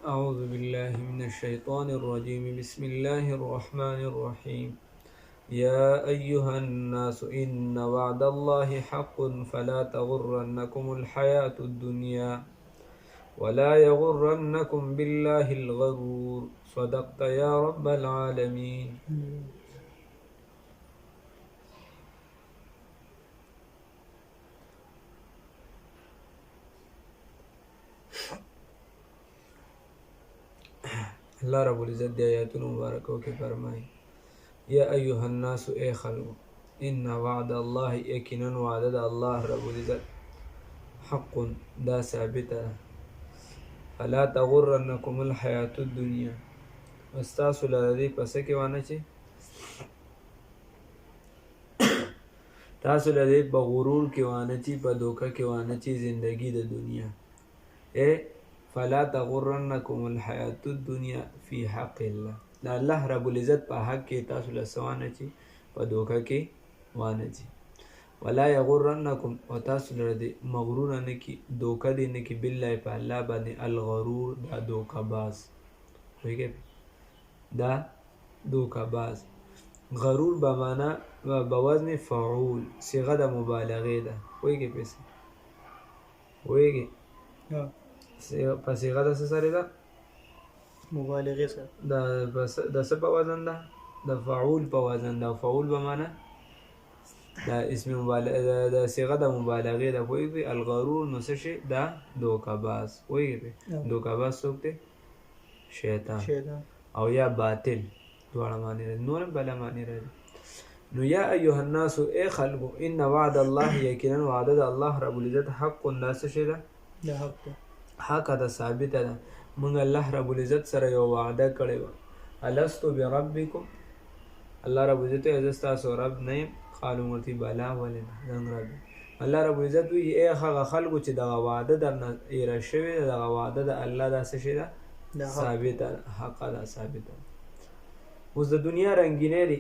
أعوذ بالله من الشيطان الرجيم بسم الله الرحمن الرحيم يا أيها الناس إن وعد الله حق فلا تغرنكم الحياة الدنيا ولا يغرنكم بالله الغرور صدقت يا رب العالمين. اللہ رب العزت دے آیاتون مبارکوں کے فرمائے یا ایوہ الناس اے خلقو ان وعد اللہ یقیناً وعدد اللہ رب العزت حق دا ثابت فلا تغرنکم الحیات الدنیا استاسو لردی پسکی وانا چی تاسو لردی پا غرور کی وانا چی پا دوکا کی وانا چی زندگی دا دنیا اے فلا تغرنکم الحیات الدنیا فی حق اللہ دا اللہ رب العزت پا حق کی تاسو لسوانا چی پا دوکا کی وانا چی ولا یغرنکم و تاسو لردی مغرور نکی دوکا دی نکی باللہ پا اللہ بانی الغرور دا دوکا باز ہوئی گئے دا دوکا باز غرور بمانا بوزن فعول صیغہ دا مبالغه دا ہوئی گئے پیسے ہوئی گئے پا صیغہ دا سساری دا مبالغه سره دا سا پا وزن دا دا فعول پا وزن دا فعول بمانا دا اسم مبالغه دا صيغه د مبالغه د کوئی الغرور نو څه دا دوکاباز وایي دوکاباز څوک دی شیطان او یا باطل دواړه معنی لري نور بل معنی لري نو یا ایها الناس ای خلق ان وعد الله یقینا وعد الله رب العزت حق الناس شه دا حق حق دا ثابت ده موږ الله رب العزت سره یو وعده کړی و الستو بربکم الله رب العزت ازستا سو رب نه قالو مرتی بالا ولنا زنګ رب الله رب العزت وی اے هغه خلکو چې دا وعده درنه ایره شوی دا وعده د الله دا څه شي دا ثابت حق دا ثابت اوس د دنیا رنگینه دی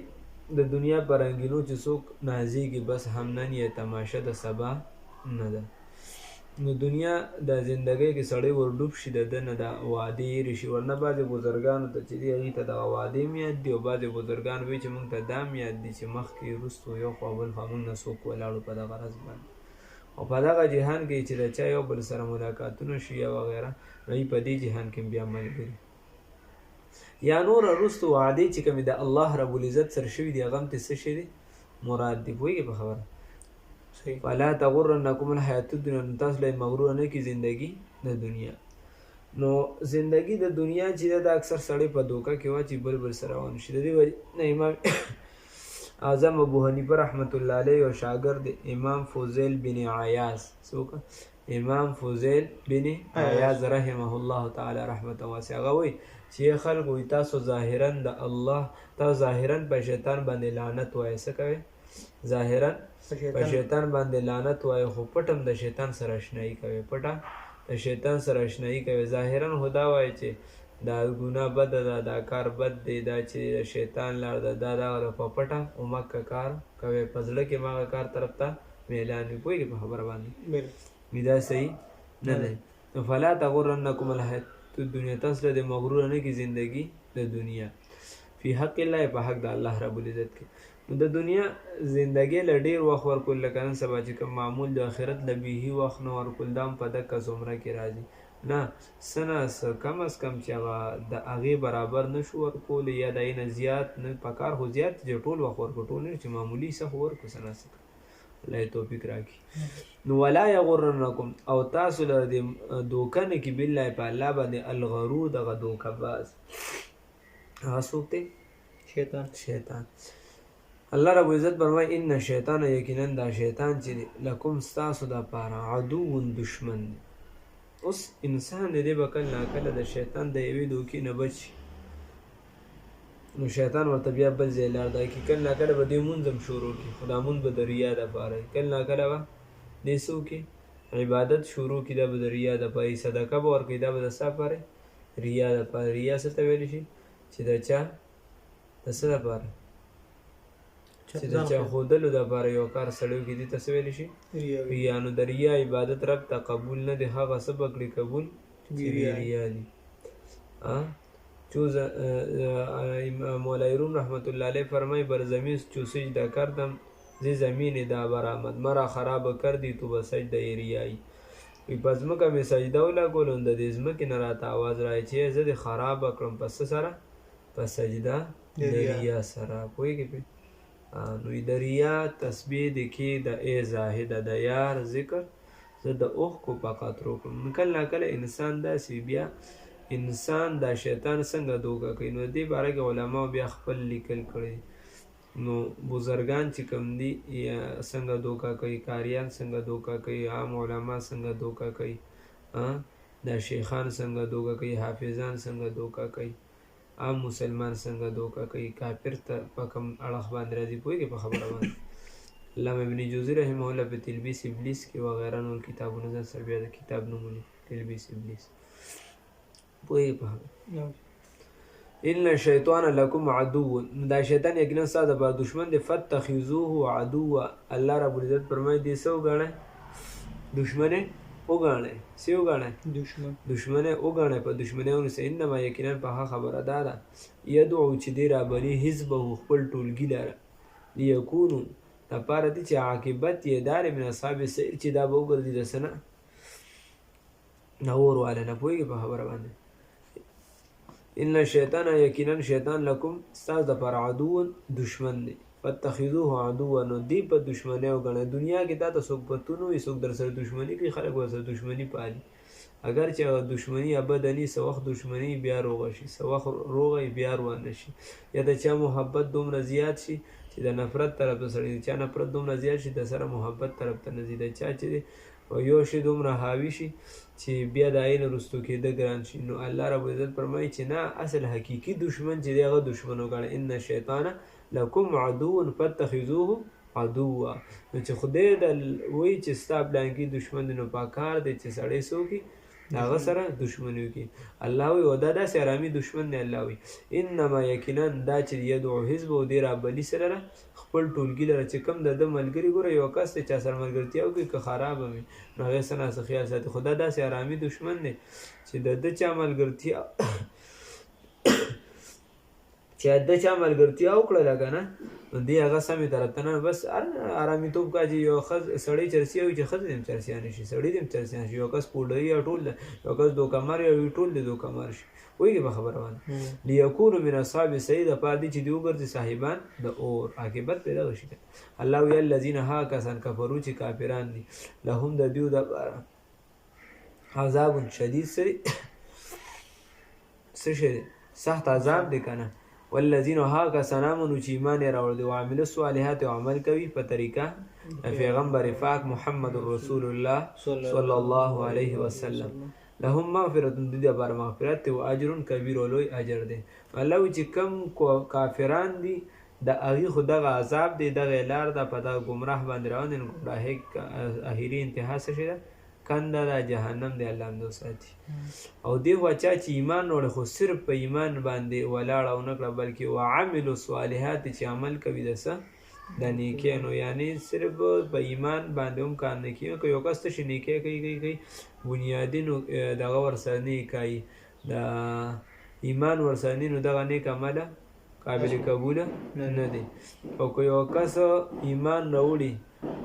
د دنیا پر رنگینو چې څوک نازیږي بس همنن یې تماشه د سبا نه ده نو دنیا د زندګۍ کې سړی ور ډوب شي د نه د وادي رشي ورنه بعضې بزرګانو ته چې دی هغې ته دغه وادي م یاد دي او بعضې بزرګان وایي چې مونږ ته دا م یاد دي چې مخکې وروستو یو خوا بل خوا مونږ نه څوک ولاړو په دغه رز باندې او په دغه جهان کې چې د چا یو بل سره ملاقاتونه شي یا وغیره نو په دې جهان کې بیا ملګري یا نور وروستو وعدې چې کومې د الله رب العزت سره شوي دي هغه هم ترې څه شي دي مراد دي پوهېږې په خبره فلا تغرنکم الحیات الدنیا نو تاسو له مغرور نه کی زندگی د دنیا نو زندگی د دنیا چې د اکثر سړی په دوکا کې وا چې بل بل سره روان شي د دې نه امام اعظم ابو حنیفه رحمت الله علیه او شاګرد امام فوزیل بن عیاض څوک امام فوزیل بن عیاض رحمه الله تعالی رحمت واسعه وی چې خلکو تاسو ظاهرا د الله تاسو ظاهرا په شیطان باندې لعنت وایي څه کوي ظاهرا په شیطان باندې لعنت وایي خو پټم د شیطان سره اشنایي کوي پټه د شیطان سره اشنایي کوي ظاهرا خدا وایي چې دا ګناه بد ده دا کار بد دی دا چې شیطان لار ده دا دغه په پټه او مکه کار کوي په زړه کې ماغه کار طرف ته میلان وي پوهېږې په خبره باندې دا صحیح نه دی نو فلا تغرنکم الحیات الدنیا تاسو له د مغرور نه کی زندگی د دنیا فی حق الله په حق د الله رب العزت کې نو د دنیا زندگی له ډېر وخت ورکول لکه نن سبا چې کوم معمول د آخرت له بیخي وخت نه ورکول دا هم په دقه څومره کې راځي نه څه نه څه کم از کم چې هغه د هغې برابر نه شو ورکولی یا د هغې نه زیات نه په کار خو زیات چې ټول وخت ورکړو ټول نه چې معمولي څه خو ورکړو څه نه څه الله یې توفیق راکړي نو ولا یغرنکم او تاسو له د دوکه نه کې بالله په الله باندې الغرور دغه دوکه باز هغه څوک دی شیطان الله رب عزت فرمایي ان شیطان یقینا دا شیطان چې لکم ستاسو د پاره عدو دشمن دی اوس انسان دې به کله ناکله د شیطان د یوې دوکې نه بچي نو شیطان ورته بیا بل ځای لار دی چې کله ناکله به دې مونځ هم شروع کړي خو دا مونځ به د ریا دپاره وي کله ناکله به دې څه وکړي عبادت شروع کړي دا به د ریا دپاره صدقه به ورکړي دا به د څه لپاره ریا دپاره ریا څه ته ویلی شي چې د چا د څه دپاره چې د چا ښودلو دپاره یو کار سړی وکړي دې ته څه ویلی شي ریا نو د ریا عبادت رب ته قبول نه دی هغه څه به کړي قبول چې ریا دي چوز مولای روم رحمت الله علیه فرمای بر زمین چو سجده کردم زی زمین دا برآمد مرا خراب کردی تو به سجده ریایی وی په ځمکه مې سجده ولګولو نو د دې ځمکې نه راته آواز راځي چې زه دې خرابه کړم په څه سره په سجده د ریا سره پوهېږې پې نو د ریا تسبیح د کې د ای زاهده د یار ذکر زه د اوښکو په قطرو کړم کله ناکله انسان داسې بیا انسان دا شیطان څنګه دوکه کوي نو دې باره کې علماو بیا خپل لیکل کړي نو بزرگان چې کوم دي یا څنګه دوکه کوي کاریان څنګه دوکه کوي عام علما څنګه دوکه کوي دا شیخان څنګه دوکه کوي حافظان څنګه دوکه کوي عام مسلمان څنګه دوکه کوي کافر ته په کوم اړخ باندې راځي پوهېږې په خبره باندې علامه ابن جوزي رحمه الله په تلبیس ابلیس کې وغیره نور کتابونه ځان سره بیا د کتاب نوم ولي تلبیس ابلیس پوهېږې په خبره ان شیطان لکم عدو دا شیطان یقینا ستاسو لپاره دشمن دی فتخذوه عدوا الله رب العزت فرمایي دې څه وګڼئ دشمن یې وګڼئ څه وګڼئ دشمن یې وګڼئ په دشمنۍ ونیسئ انما یقینا په هغه خبره دا ده یدعو چې دی رابلي حزبه خپل ټولګي لره لیکونو دپاره دي چې عاقبت یې دار من اصحاب السعیر چې دا به وګرځي د څه نه د اور والا نه پوهېږي په خبره باندې ان شیطان یقینا شیطان لکم ستاسو دپاره عدو دشمن دی فتخذوه عدوا نو دی په دشمنۍ وګڼئ دنیا کې تا ته څوک پتون وي څوک در سره دشمني کوي خلک ورسره دشمني پالي اگر چې هغه دشمني ابدني څه وخت دشمني بیا روغه شي څه وخت روغه بیا روانه شي یا د چا محبت دومره زیات شي چې د نفرت طرف ته سړی د چا نفرت دومره زیات شي د سره محبت طرف ته نه ځي د چا چې یو شی دومره حاوي شي چې بیا د عین رستو کېده ګران شي نو الله رب العزت فرمایي چې نه اصل حقیقي دشمن چې دی هغه دشمن وګڼه ان شیطان لکم عدو فتخذوه عدوا نو چې خدای د وایي چې ستا پلانکي دشمن دی نو پکار دی چې سړی څه وکړي هغه سره دشمني وکړي الله وایي او دا داسې ارامي دشمن دی الله وایي انما یقینا دا چې یدعو حزب او دی رابلي سره خپل ټولګي لره چې کوم د ده ملګري ګوره یو کس دی چا سره ملګرتیا وکړي که خرابه وي نو هغې څه ناڅه خیال ساتي خو دا داسې ارامي دشمن دی چې د ده چا ملګرتیا وکړله که نه نو دی هغه سمې طرف ته نه بس ارامېتوب کا چې یو سړی چرسیا وي چې ښځه دې هم چرسیانې شي سړی دې هم چرسیان شي یو کس پوډري یا ټول ده یو کس دوکمار یا وي ټول دې دوکمار شي پوهېږې په خبره باندې لیکونو من اصحاب السعیر دپاره دي چې دوی وګرځي صاحبان د اور عاقبت پرې دغه شي الله ویل الذین هغه کسان کفرو چې کافران دي لهم د دوی دپاره عذاب شدید څه شی دی سخت عذاب دی که نه والذین هغه کسان آمنو چې ایمان یې راوړی دی وعملو الصالحات او عمل کوي په طریقه د پیغمبر پاک محمد رسول الله صلی الله علیه وسلم لهم مغفرت د دې لپاره مغفرت دی او اجر کبیر او لوی اجر دی الله وایي چې کوم کافران دي د هغې خو دغه عذاب دی دغه لار ده په دغه ګمراه باندې روان دی نو ګمراهۍ اخري انتها څه شی ده کنده ده جهنم دی الله همدو ساتي او دې خوا چا چې ایمان وړی خو صرف په ایمان باندې ولاړه او نه کړه بلکې وعملو صالحات چې عمل کوي د څه د نیکیانو یعنی صرف په ایمان باندې هم کار نه کوي که یو کس ته شي نیکۍ کوي بنیادي نو دغه ورسره نه کوي د ایمان ورسره نه نو دغه نیک عمله قابل قبوله نه دی او که یو کس ایمان راوړي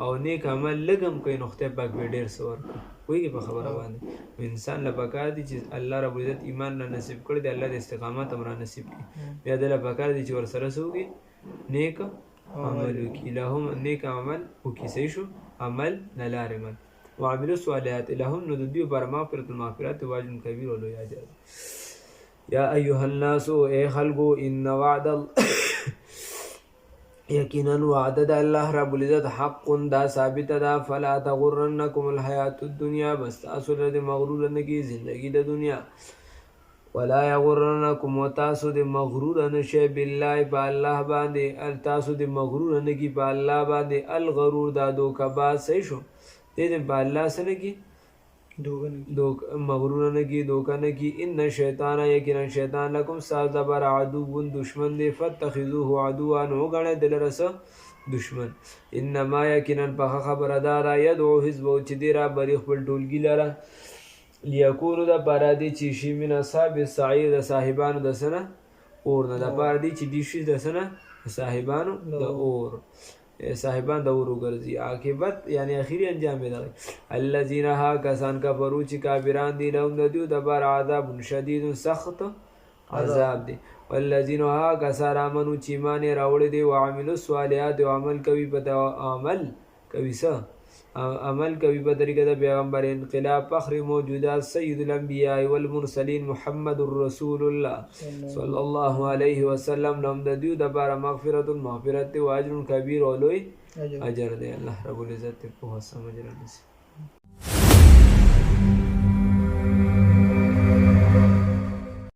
او نیک عمل لږ هم کوي نو خدای پاک به ډېر څه ورکړي پوهېږي په خبره باندې انسان له پکار دي چې الله رب العزت ایمان را نصیب کړی دی الله د استقامت هم را نصیب کړي بیا د له پکار دي چې ورسره څه وکړي نیک عمل وکړي لهم نیک عمل وکړي صحیح شو عمل نه لارې من وعملو الصالحات لهم نو د دوی لپاره مغفرت و اجر کبیر او لوی اجر یا ایها الناس ای خلقو ان وعد یقینا وعده د الله رب العزت حق دا ثابت ده فلا تغرنکم الحیات الدنیا بس تاسو د مغرور نه کی زندگی د دنیا ولا یغرنکم وتاسو د مغرور نه شی بالله په الله باندې تاسو د مغرور نه کی په الله باندې الغرور دا دوکه باز صحیح شو دې په الله سره کی مغرور نه کی دوکه نه کی ان شیطان یقینا شیطان لکم ساز بر عدو دشمن دی فتخذوه عدوا نو غنه دلرس دشمن انما یقینا په خبره دار یدعو حزب او چې دی را بری خپل ټولګی لره لیکونو د پاره دی چې شي من اصحاب السعیر د صاحبانو د سنه اور نه د پاره دی چې دی شي د سنه صاحبانو د اور صاحبان د اور وګرځي عاقبت یعنی اخیری انجام دی الذين ها کسان کفرو چې کافران دي لهم د دیو د بار عذاب شدید سخت عذاب دی والذین ها کسان امنو چې ایمان راوړي دي او عملوا الصالحات او عمل کوي په عمل کوي په طریقه د پیغمبر انقلاب فخر موجودات سید الانبیاء والمرسلین محمد رسول الله صلی الله علیه وسلم لهم د دیو د بار مغفرت او اجر کبیر او لوی اجر دی الله رب العزت په سمجھ رانسی